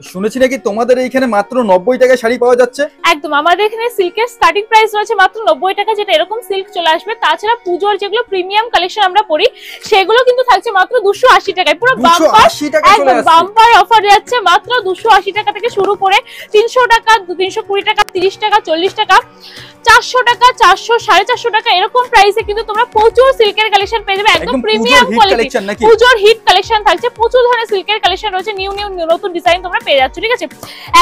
শুনেছি নাকি তোমাদের এইখানে মাত্র 90 টাকায় শাড়ি পাওয়া যাচ্ছে। একদম, আমাদের এখানে সিল্কের স্টার্টিং প্রাইস রয়েছে মাত্র 90 টাকা, যেটা এরকম সিল্ক চলে আসবে। তাছাড়া পুজোর যেগুলো প্রিমিয়াম কালেকশন আমরা পরি সেগুলো কিন্তু থাকছে মাত্র 280 টাকায়। পুরো বাম্পার, একদম বাম্পার অফার যাচ্ছে। মাত্র 280 টাকা থেকে শুরু করে 300 টাকা, 320 টাকা, 30 টাকা, 40 টাকা, 400 টাকা, 400, 450 টাকা এরকম প্রাইসে কিন্তু তোমরা প্রচুর সিল্কের কালেকশন পেয়ে যাবে। একদম প্রিমিয়াম কোয়ালিটি পুজোর হিট কালেকশন থাকছে। প্রচুর ধরনের সিল্কের কালেকশন রয়েছে, নিউ নতুন ডিজাইন তোমরা পেয়ে যাচ্ছ। ঠিক আছে,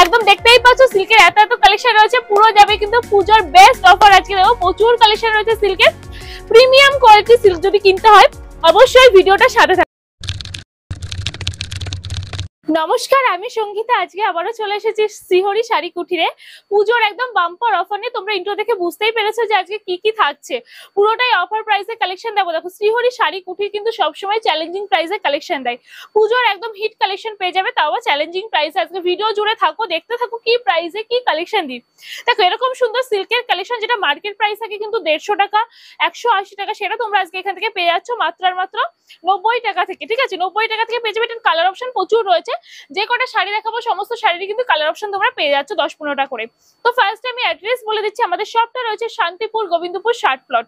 একদম দেখতেই পাচ্ছ সিল্কের এত কালেকশন রয়েছে। পুরো যাবে কিন্তু পুজোর বেস্ট অফার আজকে দেবো। প্রচুর কালেকশন রয়েছে সিল্কের, প্রিমিয়াম কোয়ালিটি সিল্ক যদি কিনতে হয় অবশ্যই ভিডিওটা সাথে থাকবে। নমস্কার, আমি সঙ্গীতা। আজকে আবারও চলে এসেছি শ্রীহরি শাড়ি কুটিরে। পুজোর একদম বাম্পার অফার নিয়ে। তোমরা ইন্ট্রো দেখে বুঝতেই পেরেছো যে আজকে কি কি থাকছে। পুরোটাই অফার প্রাইসে কালেকশন দেবো। দেখো, শ্রীহরি শাড়ি কুটির কিন্তু সবসময় চ্যালেঞ্জিং প্রাইসে কালেকশন দেয়। পুজোর একদম হিট কালেকশন পেয়ে যাবে, তাও চ্যালেঞ্জিং প্রাইসে। আজকে ভিডিও জুড়ে থাকো, দেখতে থাকো কি প্রাইসে কি কালেকশন দিই। দেখো, এরকম সুন্দর সিল্কের কালেকশন যেটা মার্কেট প্রাইস থাকে কিন্তু 150 টাকা, 180 টাকা, সেটা তোমরা আজকে এখান থেকে পেয়ে যাচ্ছ মাত্র আর মাত্র 90 টাকা থেকে। ঠিক আছে, 90 টাকা থেকে পেয়ে যাবে। এটার কালার অপশন প্রচুর রয়েছে। যে কটা শাড়ি দেখাবো সমস্ত শাড়িরই কিন্তু কালার অপশন তোমরা পেয়ে যাচ্ছ 10-15টা করে। তো ফার্স্টে আমি অ্যাড্রেস বলে দিচ্ছি। আমাদের শপটা রয়েছে শান্তিপুর গোবিন্দপুর শার্ট প্লট।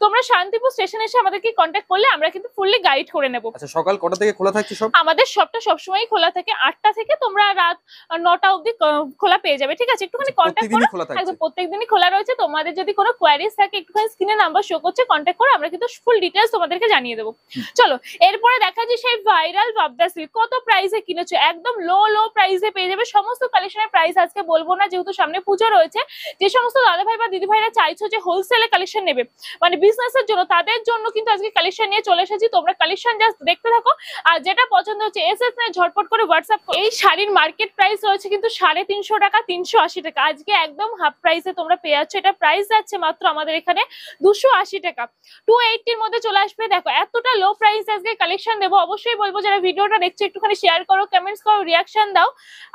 তোমরা শান্তিপুর স্টেশনে এসে আমাদেরকে কন্ট্যাক্ট করলে আমরা কিন্তু ফুললি গাইড করে নেব। আচ্ছা, সকাল কটা থেকে খোলা থাকছে সব? আমাদের শপটা সবসময় খোলা থাকে 8টা থেকে তোমরা রাত 9টা অবধি খোলা পেয়ে যাবে। ঠিক আছে, একটুখানি কন্ট্যাক্ট করো। একদম প্রত্যেকদিনই খোলা রয়েছে। তোমাদের যদি কোনো কোয়ারিজ থাকে একটুখানি স্ক্রিনে নাম্বার শো করছে, কন্ট্যাক্ট করো, আমরা কিন্তু ফুল ডিটেইলস তোমাদেরকে জানিয়ে দেবো। চলো এরপরে দেখা যায় সেই ভাইরাল বাবদা সিল্ক কত প্রাইসে কিনেছো। একদম লো প্রাইসে পেয়ে যাবে। সমস্ত কালেকশনের প্রাইস আজকে বলবো না, যেহেতু সামনে পুজো রয়েছে। যে সমস্ত দাদা ভাই বা দিদি ভাইরা চাইছো যে হোলসেলে কালেকশন নেবে, মানে বিজনেসের জন্য, তাদের জন্য কিন্তু আজকে কালেকশন নিয়ে চলে এসেছি। তোমরা কালেকশন জাস্ট দেখতে থাকো, আর যেটা পছন্দ হচ্ছে এসএস নে ঝটপট করে হোয়াটসঅ্যাপ করো। এই শাড়ির মার্কেট প্রাইস রয়েছে কিন্তু 350 টাকা, 380 টাকা। আজকে একদম হাফ প্রাইসে তোমরা পেয়ে যাচ্ছ। এটা প্রাইস যাচ্ছে মাত্র আমাদের এখানে 280 টাকা, 280 এর মধ্যে চলে আসবে। দেখো, এতটা লো প্রাইস আজকে কালেকশন দেবো। অবশ্যই বলবো যারা ভিডিওটা দেখছো একটুখানি শেয়ার করো, কমেন্টস করো, রিয়াকশন দাও,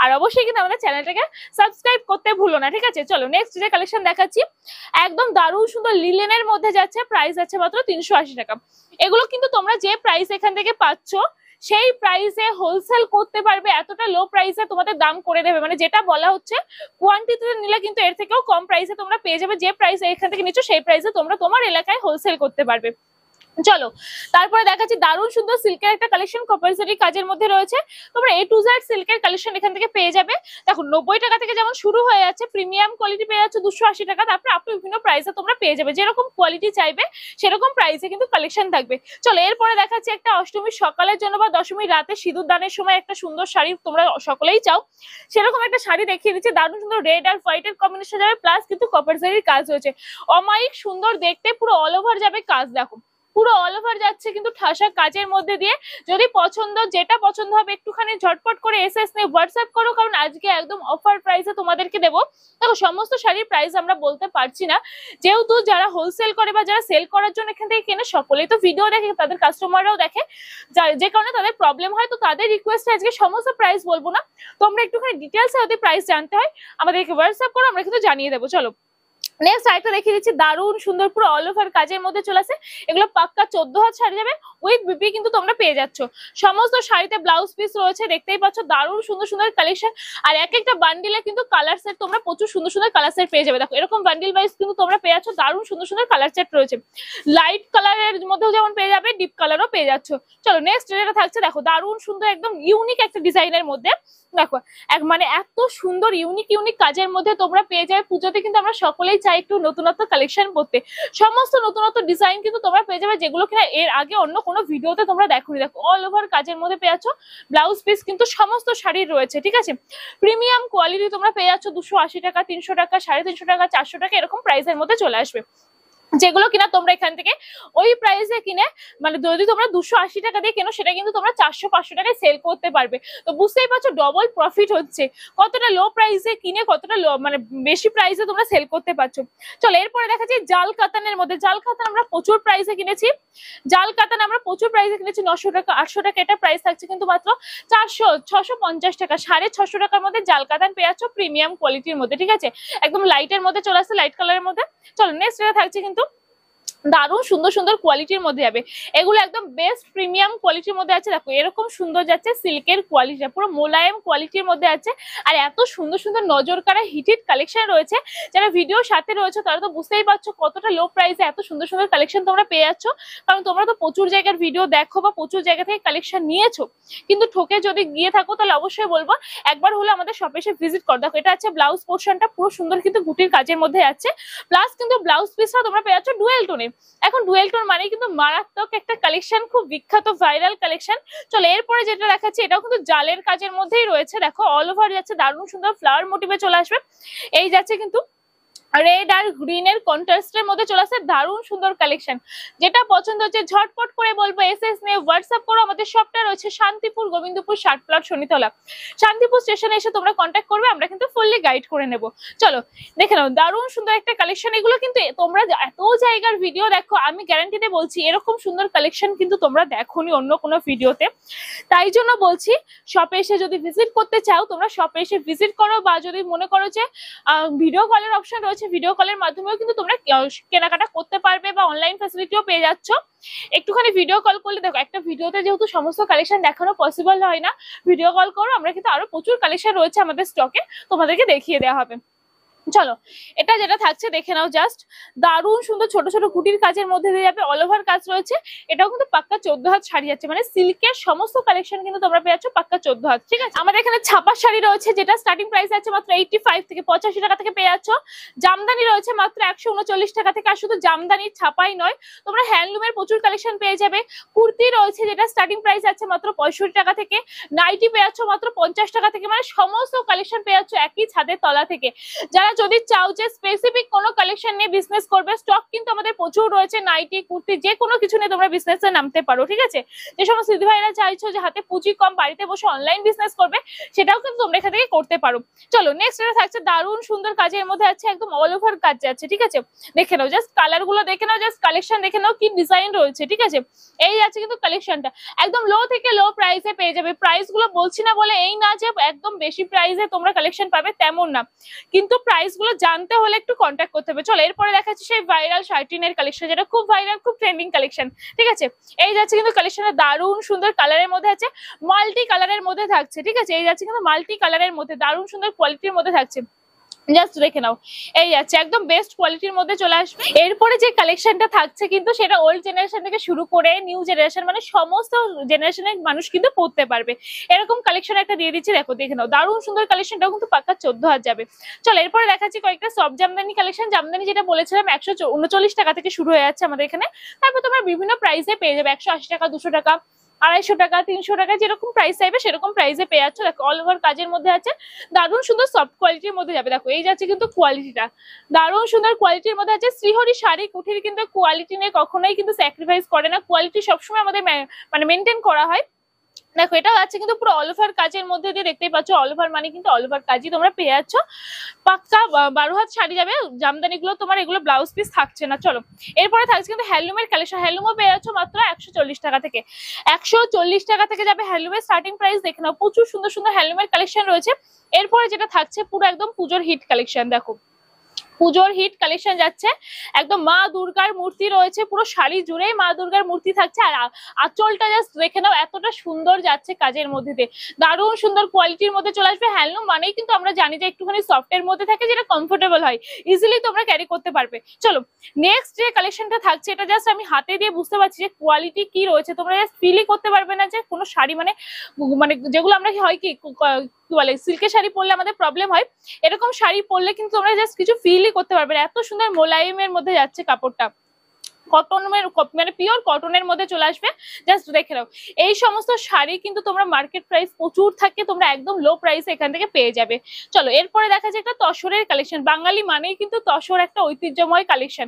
আর অবশ্যই কিন্তু আমাদের চ্যানেলটাকে সাবস্ক্রাইব করতে ভুলো না। ঠিক আছে, চলো নেক্সট যে কালেকশন দেখাচ্ছি। একদম দারুণ সুন্দর লিলেনের মধ্যে যাচ্ছে, প্রাইস আছে মাত্র 380 টাকা। এগুলো কিন্তু তোমরা যে প্রাইস এখান থেকে পাচ্ছ সেই প্রাইসে হোলসেল করতে পারবে। এতটা লো প্রাইসে তোমাদের দাম করে দেবে, মানে যেটা বলা হচ্ছে কোয়ান্টিটিতে নিলে কিন্তু এর থেকেও কম প্রাইসে তোমরা পেয়ে যাবে। যে প্রাইসে এখান থেকে নিচ্ছ সেই প্রাইসে তোমরা তোমার এলাকায় হোলসেল করতে পারবে। চলো তারপরে দেখাচ্ছি দারুণ সুন্দর সিল্কের একটা কালেকশন, কম্পালসারি কাজের মধ্যে রয়েছে। তোমরা A to Z সিল্কের কালেকশন এখান থেকে পেয়ে যাবে। দেখো, 90 টাকা থেকে যেমন শুরু হয়ে যাচ্ছে, প্রিমিয়াম কোয়ালিটি পেয়ে যাচ্ছে 280 টাকা। তারপরে আপনি বিভিন্ন প্রাইসে তোমরা পেয়ে যাবে, যেরকম কোয়ালিটি চাইবে সেরকম প্রাইসে কিন্তু কালেকশন থাকবে। চলো এরপরে দেখাচ্ছি একটা অষ্টমীর সকালের জন্য বা দশমীর রাতে সিঁদুর দানের সময় একটা সুন্দর শাড়ি, তোমরা সকলেই চাও সেরকম একটা শাড়ি দেখিয়ে দিচ্ছি। দারুণ সুন্দর রেড আর হোয়াইটের কম্বিনেশন যাবে, প্লাস কিন্তু কপারসারির কাজ হয়েছে। অমায়িক সুন্দর দেখতে, পুরো অল ওভার যাবে কাজ। দেখো, পুরো অল ওভার যাচ্ছে কিন্তু ঠাসা কাজের মধ্যে দিয়ে। যদি যেটা পছন্দ হবে একটুখানি ঝটপট করে এসএস নে হোয়াটসঅ্যাপ করো, কারণ আজকে একদম অফার প্রাইসে তোমাদেরকে দেবো। দেখো, সমস্ত শাড়ির প্রাইস আমরা বলতে পারছি না, যেহেতু যারা হোলসেল করে বা যারা সেল করার জন্য এখান থেকে কেনে সকলেই তো ভিডিও দেখে, তাদের কাস্টমাররাও দেখে, যে কারণে তাদের প্রবলেম হয়। তো তাদের রিকোয়েস্টে আজকে সমস্ত প্রাইস বলবো না, তোমরা একটুখানি ডিটেলসে যদি প্রাইস জানতে হয় আমাদেরকে হোয়াটসঅ্যাপ করো, আমরা কিন্তু জানিয়ে দেবো। চলো নেক্সট আরেকটা দেখিয়ে দিচ্ছি। দারুণ সুন্দর পুরো অল ওভার কাজের মধ্যে চলে আসে। এগুলো পাক্কা 14 হাত শাড়ি যাবে, উইথ বিপি কিন্তু তোমরা পেয়ে যাচ্ছ। সমস্ত শাড়িতে ব্লাউজ পিস রয়েছে, দেখতেই পাচ্ছ দারুণ সুন্দর সুন্দর কালেকশন। আর এক একটা বান্ডিলে কিন্তু কালার সেট তোমরা প্রচুর সুন্দর সুন্দর কালার সেট পেয়ে যাবে। দেখো, এরকম বান্ডিল ওয়াইজ কিন্তু তোমরা পেয়ে যাচ্ছ। দারুণ সুন্দর সুন্দর কালার সেট রয়েছে, লাইট কালারের মধ্যেও যেমন পেয়ে যাবে, ডিপ কালারও পেয়ে যাচ্ছ। চলো নেক্সট যেটা থাকছে, দেখো দারুণ সুন্দর একদম ইউনিক একটা ডিজাইনের মধ্যে। দেখো, মানে এত সুন্দর ইউনিক কাজের মধ্যে তোমরা পেয়ে যাবে। পুজোতে কিন্তু আমরা সকলেই চাই একটু নতুনত্ব কালেকশন করতে। সমস্ত নতুনত্ব ডিজাইন কিন্তু তোমরা পেয়ে যাবে, যেগুলো কিনা এর আগে অন্য কোনো ভিডিওতে তোমরা দেখোনি। দেখো, অল ওভার কাজের মধ্যে পেয়ে যাচ্ছ। ব্লাউজ পিস কিন্তু সমস্ত শাড়ির রয়েছে। ঠিক আছে, প্রিমিয়াম কোয়ালিটি তোমরা পেয়ে যাচ্ছ। 280 টাকা, 300 টাকা, 350 টাকা, 400 টাকা এরকম প্রাইসের মধ্যে চলে আসবে। যেগুলো কিনা তোমরা এখান থেকে ওই প্রাইসে কিনে, মানে যদি তোমরা 280 টাকা দিয়ে কেনো, সেটা কিন্তু তোমরা 400-500 টাকায় সেল করতে পারবে। তো বুঝতেই পারছো ডবল প্রফিট হচ্ছে। কতটা লো প্রাইসে কিনে কতটা মানে বেশি প্রাইসে তোমরা সেল করতে পারছো। চলো এরপরে দেখাচ্ছি জাল কাতানের মধ্যে। জাল কাতান আমরা প্রচুর প্রাইসে কিনেছি। 900 টাকা, 800 টাকা এটা প্রাইস থাকছে, কিন্তু মাত্র 650 টাকা, 650 টাকার মধ্যে জাল কাতান পেয়ে যাচ্ছ প্রিমিয়াম কোয়ালিটির মধ্যে। ঠিক আছে, একদম লাইটের মধ্যে চলে আসছে, লাইট কালারের মধ্যে। চলো নেক্সট এটা থাকছে কিন্তু দারুণ সুন্দর সুন্দর কোয়ালিটির মধ্যে যাবে, এগুলো একদম বেস্ট প্রিমিয়াম কোয়ালিটির মধ্যে আছে। দেখো এরকম সুন্দর যাচ্ছে সিল্কের কোয়ালিটিটা, পুরো মোলায়েম কোয়ালিটির মধ্যে আছে। আর এত সুন্দর সুন্দর নজর কাড়া হিট কালেকশন রয়েছে, যারা ভিডিওর সাথে রয়েছে তারা তো বুঝতেই পারছো কতটা লো প্রাইসে এত সুন্দর সুন্দর কালেকশন তোমরা পেয়ে যাচ্ছ। কারণ তোমরা তো প্রচুর জায়গার ভিডিও দেখো বা প্রচুর জায়গা থেকে কালেকশন নিয়েছো, কিন্তু ঠকে যদি গিয়ে থাকো তাহলে অবশ্যই বলবো একবার হলে আমাদের শপে এসে ভিজিট কর। দেখো এটা আছে ব্লাউজ পোর্শনটা, পুরো সুন্দর কিন্তু বুটির কাজের মধ্যে আছে, প্লাস কিন্তু ব্লাউজ পিসটা তোমরা পেয়ে যাচ্ছ ডুয়েল টোনে। এখন ডুয়েল টোন মানে কিন্তু মারাত্মক একটা কালেকশন, খুব বিখ্যাত ভাইরাল কালেকশন। চলো এরপরে যেটা দেখাচ্ছি এটাও কিন্তু জালের কাজের মধ্যেই রয়েছে। দেখো অল ওভার যাচ্ছে, দারুণ সুন্দর ফ্লাওয়ার মোটিভে চলে আসবে। এই যাচ্ছে কিন্তু রেড আর গ্রিনের কন্ট্রাস্টের মধ্যে চলে আসছে, দারুণ সুন্দর কালেকশন। যেটা পছন্দ হচ্ছে ঝটপট করে বলবো এসএস নিয়ে হোয়াটসঅ্যাপ করো। আমাদের শপটা রয়েছে শান্তিপুর গোবিন্দপুর 60 প্লট শনিতলা। শান্তিপুর স্টেশনে এসে তোমরা কন্ট্যাক্ট করবে, আমরা কিন্তু ফুললি গাইড করে নেব। চলো দেখে নাও দারুণ সুন্দর একটা কালেকশন। এগুলো কিন্তু তোমরা এত জায়গার ভিডিও দেখো, আমি গ্যারান্টিতে বলছি এরকম সুন্দর কালেকশন কিন্তু তোমরা দেখোনি অন্য কোনো ভিডিওতে। তাই জন্য বলছি শপে এসে যদি ভিজিট করতে চাও তোমরা শপে এসে ভিজিট করো, বা যদি মনে করো যে ভিডিও কলের অপশন রয়েছে ভিডিও কলের মাধ্যমেও কিন্তু তোমরা কেনাকাটা করতে পারবে, বা অনলাইন ফ্যাসিলিটিও পেয়ে যাচ্ছ। একটুখানি ভিডিও কল করলে দেখো একটা ভিডিওতে যেহেতু সমস্ত কালেকশন দেখানো পসিবল হয় না, ভিডিও কল করো, আমরা কিন্তু আরো প্রচুর কালেকশন রয়েছে আমাদের স্টকে, তোমাদেরকে দেখিয়ে দেওয়া হবে। চলো এটা যেটা থাকছে দেখে নাও, জাস্ট দারুণ সুন্দর ছোট ছোট কুটির কাজের মধ্যে দিয়ে যাবে, অল ওভার কাজ রয়েছে। এটাও কিন্তু পাক্কা 14 হাত শাড়ি যাচ্ছে, মানে সিল্কের সমস্ত কালেকশন কিন্তু তোমরা পেয়ে যাচ্ছ পাক্কা 14 হাত। ঠিক আছে, আমাদের এখানে ছাপা শাড়ি রয়েছে, যেটা স্টার্টিং প্রাইস আছে মাত্র 85 থেকে 85 টাকা থেকে পেয়ে যাচ্ছ। জামদানি রয়েছে মাত্র 139 টাকা থেকে। আর শুধু জামদানি ছাপাই নয়, তোমরা হ্যান্ডলুমের প্রচুর কালেকশন পেয়ে যাবে। কুর্তি রয়েছে যেটা স্টার্টিং প্রাইস আছে মাত্র 65 টাকা থেকে। নাইটি পেয়ে যাচ্ছ মাত্র 50 টাকা থেকে, মানে সমস্ত কালেকশন পেয়ে যাচ্ছ একই ছাদের তলা থেকে। যারা যদি চাও যে স্পেসিফিক কোনো কালেকশন নিয়ে বিজনেস করবে, স্টক কিন্তু আমাদের প্রচুর রয়েছে। নাইটি কুর্তি যে কোনো কিছু নিয়ে তোমরা বিজনেসে নামতে পারো। ঠিক আছে, যে সমস্ত দিদি ভাইরা চাইছো যে হাতে পুঁজি কম বাড়িতে বসে অনলাইন বিজনেস করবে, সেটাও কিন্তু তোমরা এখান থেকে করতে পারো। চলো নেক্সট এটা থাকছে দারুণ সুন্দর কাজের মধ্যে আছে, একদম অল ওভার কাজ যাচ্ছে। ঠিক আছে, দেখে নাও জাস্ট কালার গুলো দেখে নাও, জাস্ট কালেকশন দেখে নাও কি ডিজাইন রয়েছে। ঠিক আছে, এই আছে কিন্তু কালেকশনটা একদম লো থেকে লো প্রাইসে পেয়ে যাবে। প্রাইস গুলো বলছি না বলে এই না যে একদম বেশি প্রাইসে তোমরা কালেকশন পাবে, তেমন না, কিন্তু প্রাইস গুলো জানতে হলে একটু কন্ট্যাক্ট করতে হবে। চলো এরপরে দেখাচ্ছি সেই ভাইরাল শার্টিনের কালেকশন, যেটা খুব ভাইরাল খুব ট্রেন্ডিং কালেকশন। ঠিক আছে, এই যাচ্ছে কিন্তু কালেকশনটা দারুণ সুন্দর কালারের মধ্যে আছে, মাল্টি কালারের মধ্যে থাকছে। ঠিক আছে, এই যাচ্ছে কিন্তু মাল্টি কালারের মধ্যে দারুণ সুন্দর কোয়ালিটির মধ্যে থাকছে, জাস্ট দেখে নাও। এই আছে একদম বেস্ট কোয়ালিটির মধ্যে চলে আসবে। এরপরে যে কালেকশনটা থাকছে কিন্তু সেটা ওল্ড জেনারেশন থেকে শুরু করে নিউ জেনারেশন, মানে সমস্ত জেনারেশনের মানুষ কিন্তু পড়তে পারবে, এরকম কালেকশন একটা দিয়ে দিচ্ছি। দেখো দেখে নাও দারুণ সুন্দর কালেকশনটাও কিন্তু পাক্কা 14 হাত যাবে। চলো এরপরে দেখাচ্ছি কয়েকটা সব জামদানি কালেকশন। জামদানি যেটা বলেছিলাম 139 টাকা থেকে শুরু হয়ে যাচ্ছে আমাদের এখানে। তারপর তোমরা বিভিন্ন প্রাইসে পেয়ে যাবে, 180 টাকা, 200 টাকা, 250 টাকা, 300 টাকা, যেরকম প্রাইস চাইবে সেরকম প্রাইসে পেয়ে যাচ্ছ। দেখো অল ওভার কাজের মধ্যে আছে, দারুণ সুন্দর সফট কোয়ালিটির মধ্যে যাবে। দেখো এই যাচ্ছে কিন্তু কোয়ালিটিটা দারুণ সুন্দর কোয়ালিটির মধ্যে আছে। শ্রীহরি শাড়ি কুঠির কিন্তু কোয়ালিটি নিয়ে কখনোই কিন্তু স্যাক্রিফাইস করে না, কোয়ালিটি সবসময় আমাদের মানে মেনটেন করা হয়। দেখো এটাও আছে কিন্তু পুরো অল ওভার কাজের মধ্যে দিয়ে, দেখতেই পাচ্ছ অল ওভার মানে কিন্তু অল ওভার কাজই তোমরা পেয়ে যাচ্ছ। পাক্কা 12 হাত শাড়ি যাবে। জামদানি গুলো তোমার এগুলো ব্লাউজ পিস থাকছে না। চলো এরপরে থাকছে কিন্তু হ্যান্ডলুমের কালেকশন। হ্যান্ডলুমও পেয়ে যাচ্ছ মাত্র 140 টাকা থেকে। 140 টাকা থেকে যাবে হ্যান্ডলুমের স্টার্টিং প্রাইস। দেখে নাও প্রচুর সুন্দর সুন্দর হ্যান্ডলুমের কালেকশন রয়েছে। এরপরে যেটা থাকছে পুরো একদম পুজোর হিট কালেকশন। দেখো পুজোর হিট কালেকশন যাচ্ছে, একদম মা দুর্গার মূর্তি রয়েছে, পুরো শাড়ি জুড়েই মা দুর্গার মূর্তি থাকছে। আর আঁচলটা জাস্ট দেখে নাও এতটা সুন্দর যাচ্ছে কাজের মধ্যে দিয়ে, দারুণ সুন্দর কোয়ালিটির মধ্যে চলে আসবে। হ্যান্ডলুম মানেই কিন্তু আমরা জানি যে একটুখানি সফটের মধ্যে থাকে, যেটা কমফোর্টেবল হয়, ইজিলি তোমরা ক্যারি করতে পারবে। চলো নেক্সট যে কালেকশনটা থাকছে, এটা জাস্ট আমি হাতে দিয়ে বুঝতে পারছি যে কোয়ালিটি কি রয়েছে, তোমরা জাস্ট ফিলই করতে পারবে না যে কোনো শাড়ি মানে যেগুলো আমরা হয় কি বলে সিল্কের শাড়ি পরলে আমাদের প্রবলেম হয়, এরকম শাড়ি পরলে কিন্তু তোমরা জাস্ট কিছু ফিলই করতে পারবে না। এত সুন্দর মোলায়েমের মধ্যে যাচ্ছে কাপড়টা, কটনের মানে পিওর কটনের মধ্যে চলে আসবে। জাস্ট দেখে নাও এই সমস্ত শাড়ি কিন্তু তোমরা মার্কেট প্রাইস প্রচুর থাকে, তোমরা একদম লো প্রাইসে এখান থেকে পেয়ে যাবে। চলো এরপরে দেখা যায় একটা তসরের কালেকশন। বাঙালি মানেই কিন্তু তসর একটা ঐতিহ্যময় কালেকশন।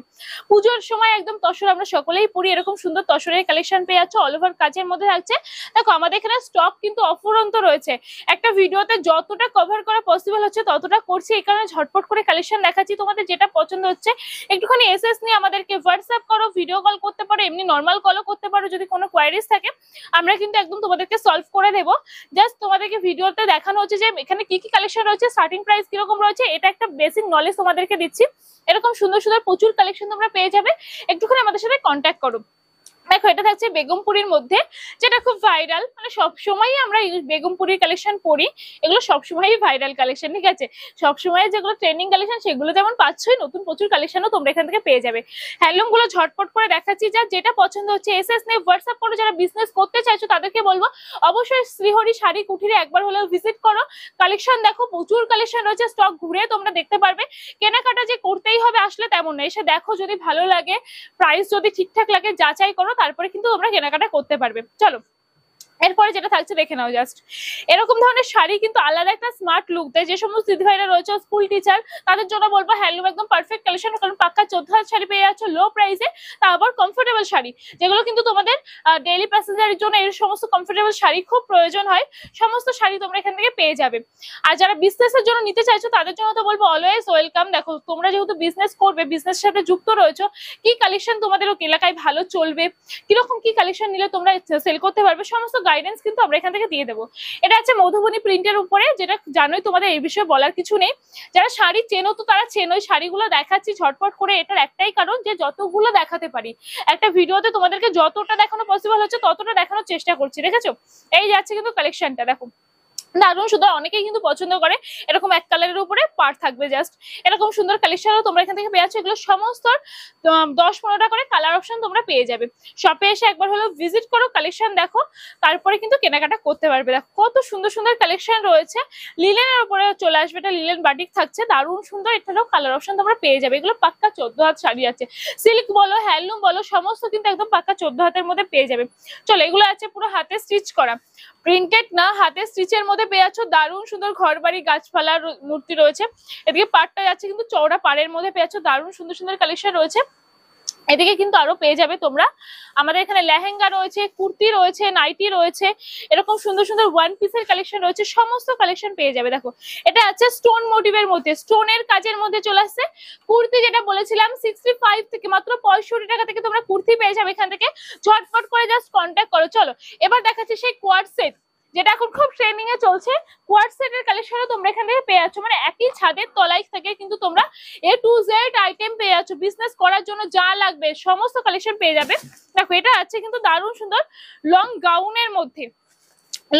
পুজোর সময় একদম তসর আমরা সকলেই পরি, এরকম সুন্দর তসরের কালেকশন পেয়ে যাচ্ছে, অল ওভার কাজের মধ্যে থাকছে। দেখো আমাদের এখানে স্টক কিন্তু অফুরন্ত রয়েছে, একটা ভিডিওতে যতটা কভার করা পসিবল হচ্ছে ততটা করছি, এই কারণে ঝটপট করে কালেকশন দেখাচ্ছি। তোমাদের যেটা পছন্দ হচ্ছে একটুখানি এসএস নিয়ে আমাদেরকে হোয়াটসঅ্যাপ করো, ভিডিও কল করতে পারো, এমনি নর্মাল কলও করতে পারো। যদি কোনো কোয়ারিজ থাকে আমরা কিন্তু একদম তোমাদেরকে সলভ করে দেবো। জাস্ট তোমাদেরকে ভিডিওতে দেখানো হচ্ছে যে এখানে কি কি কালেকশন রয়েছে, স্টার্টিং প্রাইস কিরকম রয়েছে, এটা একটা বেসিক নলেজ তোমাদেরকে দিচ্ছি। এরকম সুন্দর সুন্দর প্রচুর কালেকশন তোমরা পেয়ে যাবে, একটুখানি আমাদের সাথে কন্ট্যাক্ট করো। দেখো এটা থাকছে বেগমপুরীর মধ্যে, যেটা খুব ভাইরাল, মানে সবসময়ই আমরা বেগমপুরীর কালেকশন পরি, এগুলো সবসময়ই ভাইরাল কালেকশন, ঠিক আছে। সবসময় যেগুলো ট্রেন্ডিং কালেকশন সেগুলো যেমন পাচ্ছই, নতুন প্রচুর কালেকশনও তোমরা এখান থেকে পেয়ে যাবে। হ্যান্ডলুম গুলো ঝটপট করে দেখাচ্ছি, যার যেটা পছন্দ হচ্ছে এসএস নিয়ে হোয়াটসঅ্যাপ করো। যারা বিজনেস করতে চাইছো তাদেরকে বলবো অবশ্যই শ্রীহরি শাড়ি কুঠিরে একবার হলেও ভিজিট করো। কালেকশন দেখো, প্রচুর কালেকশন রয়েছে, স্টক ঘুরে তোমরা দেখতে পারবে। কেনাকাটা যে করতেই হবে আসলে তেমন না, এসে দেখো, যদি ভালো লাগে, প্রাইস যদি ঠিকঠাক লাগে, যাচাই করো, তারপরে কিন্তু তোমরা কেনাকাটা করতে পারবে। চলো এরপরে যেটা থাকছে দেখে নাও। জাস্ট এরকম ধরনের শাড়ি কিন্তু আলাদা একটা স্মার্ট লুক দেয়। যে সমস্ত দিদিভাইরা রয়েছে স্কুল টিচার, তাদের জন্য বলবো হ্যান্ডলুম একদম পারফেক্ট কালেকশন, কারণ পাক্কা 14,000 শাড়ি পেয়ে যাচ্ছ লো প্রাইসে, তা আবার কমফোর্টেবল শাড়ি, যেগুলো কিন্তু তোমাদের ডেইলি প্যাসেঞ্জারের জন্য এই সমস্ত কমফোর্টেবল শাড়ি খুব প্রয়োজন হয়। সমস্ত শাড়ি তোমরা এখান থেকে পেয়ে যাবে। আর যারা বিজনেসের জন্য নিতে চাইছো তাদের জন্য তো বলবো অলওয়েজ ওয়েলকাম। দেখো তোমরা যেহেতু বিজনেস করবে, বিজনেসের সাথে যুক্ত রয়েছো, কি কালেকশন তোমাদের এলাকায় ভালো চলবে, কিরকম কি কালেকশন নিলে তোমরা সেল করতে পারবে, সমস্ত গাইডেন্স কিন্তু আমরা এখান থেকে দিয়ে দেবো। এটা হচ্ছে মধুবনী প্রিন্টের উপরে, যেটা জানোই তোমাদের এই বিষয়ে বলার কিছু নেই। যারা শাড়ি চেনো তো তারা চেনোই, শাড়িগুলো দেখাচ্ছি ঝটপট করে, এটার একটাই কারণ যে যতগুলো দেখাতে পারি একটা ভিডিওতে তোমাদেরকে যতটা দেখানো পসিবল হচ্ছে ততটা দেখানোর চেষ্টা করছি। দেখেছো এই যাচ্ছে কিন্তু কালেকশনটা, দেখো দারুণ সুন্দর, অনেকেই কিন্তু পছন্দ করে। এরকম এক কালারের উপরে পার থাকবে, জাস্ট এরকম সুন্দর কালেকশনও তোমরা এখান থেকে পেয়ে যাচ্ছ। এগুলো সমস্ত 10-15টা করে কালার অপশন তোমরা পেয়ে যাবে। শপে এসে একবার হলো ভিজিট করো, কালেকশন দেখো, তারপরে কিন্তু কেনাকাটা করতে পারবে। দেখো কত সুন্দর সুন্দর কালেকশন রয়েছে। লিলেনের উপরে চলে আসবে, এটা লিলেন বাটিক থাকছে, দারুণ সুন্দর, এটারও কালার অপশন তোমরা পেয়ে যাবে। এগুলো পাক্কা 14 হাত শাড়ি আছে, সিল্ক বলো হ্যান্ডলুম বলো সমস্ত কিন্তু একদম পাক্কা 14 হাতের মধ্যে পেয়ে যাবে। চলো এগুলো আছে পুরো হাতে স্টিচ করা, প্রিন্টেড না, হাতে স্টিচের মধ্যে পেয়ে যাচ্ছ। দারুণ সুন্দর ঘর বাড়ি গাছপালার মূর্তি রয়েছে। এদিকে পাড়টা যাচ্ছে কিন্তু চওড়া পাড়ের মধ্যে পেয়ে যাচ্ছ, দারুণ সুন্দর সুন্দর কালেকশন রয়েছে। এদিকে কিন্তু আরো পেয়ে যাবে তোমরা, আমাদের এখানে লেহেঙ্গা রয়েছে, কুর্তি রয়েছে, নাইটি রয়েছে, এরকম সুন্দর সুন্দর ওয়ান পিসের কালেকশন রয়েছে, সমস্ত কালেকশন পেয়ে যাবে। দেখো এটা আছে স্টোন মোটিভের মধ্যে, স্টোনের কাজের মধ্যে চলে আসছে। কুর্তি যেটা বলেছিলাম 65 থেকে মাত্র 65 টাকা থেকে তোমরা কুর্তি পেয়ে যাবে এখান থেকে, ঝটপট করে জাস্ট কন্ট্যাক্ট করো। চলো এবার দেখাচ্ছি সেই কোয়ার্ড সেট, যেটা এখন খুব ট্রেন্ডিং এ চলছে। কোয়ার্ড সেটের কালেকশনও তোমরা এখান থেকে পেয়ে যাচ্ছ, মানে একই ছাদের তলায় থেকে কিন্তু তোমরা A to Z আইটেম পেয়ে যাচ্ছ। বিজনেস করার জন্য যা লাগবে সমস্ত কালেকশন পেয়ে যাবে। দেখো এটা আছে কিন্তু দারুণ সুন্দর লং গাউনের মধ্যে,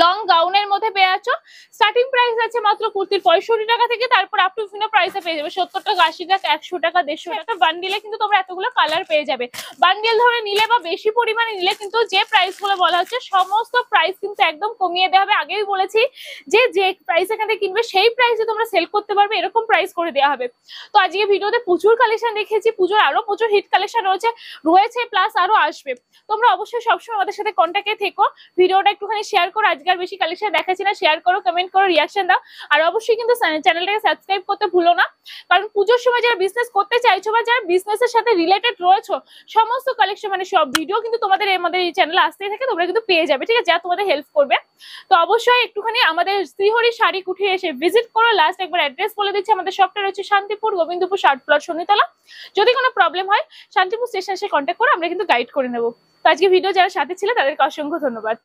লং গাউনের মধ্যে পেয়ে যাচ্ছ। স্টার্টিং প্রাইস আছে মাত্র কুর্তির 65 টাকা থেকে, তারপর আপ টু বিভিন্ন প্রাইসে পেয়ে যাবে 70 টাকা, 80 টাকা, 100 টাকা, 150 টাকা। বান্ডিলে কিন্তু তোমরা এতগুলো কালার পেয়ে যাবে। বান্ডিল ধরে নিলে বা বেশি পরিমাণে নিলে কিন্তু যে প্রাইস গুলো বলা হচ্ছে সমস্ত প্রাইস কিন্তু একদম কমিয়ে দেওয়া হবে। আগেই বলেছি যে যে প্রাইস এখান থেকে কিনবে সেই প্রাইসে তোমরা সেল করতে পারবে, এরকম প্রাইস করে দেওয়া হবে। তো আজকে ভিডিওতে প্রচুর কালেকশন দেখেছি, পুজোর আরো প্রচুর হিট কালেকশন রয়েছে প্লাস আরো আসবে। তোমরা অবশ্যই সবসময় আমাদের সাথে কন্ট্যাক্টে থেকো, ভিডিওটা একটুখানি শেয়ার করো, আজকে আর বেশি কালেকশন দেখাচ্ছি না, শেয়ার করো, কমেন্ট করো, রিয়াকশন দাও। আর অবশ্যই কিন্তু চ্যানেলটাকে সাবস্ক্রাইব করতে ভুলো না, কারণ পুজোর সময় যারা বিজনেস করতে চাইছো বা যারা বিজনেসের সাথে রিলেটেড রয়েছো সমস্ত কালেকশন মানে সব ভিডিও কিন্তু তোমাদের আমাদের এই চ্যানেলে আসতেই থাকে, তোমরা কিন্তু পেয়ে যাবে, ঠিক আছে, যা তোমাদের হেল্প করবে। তো অবশ্যই একটুখানি আমাদের শ্রীহরি শাড়ি কুঠিরে এসে ভিজিট করো। লাস্ট একবার অ্যাড্রেস বলে দিচ্ছি, আমাদের শপটা রয়েছে শান্তিপুর, গোবিন্দপুর, 60 প্লট, শনিতলা। যদি কোনো প্রবলেম হয় শান্তিপুর স্টেশন এসে কন্ট্যাক্ট করো, আমরা কিন্তু গাইড করে নেবো। তো আজকে ভিডিও যারা সাথে ছিল তাদেরকে অসংখ্য ধন্যবাদ।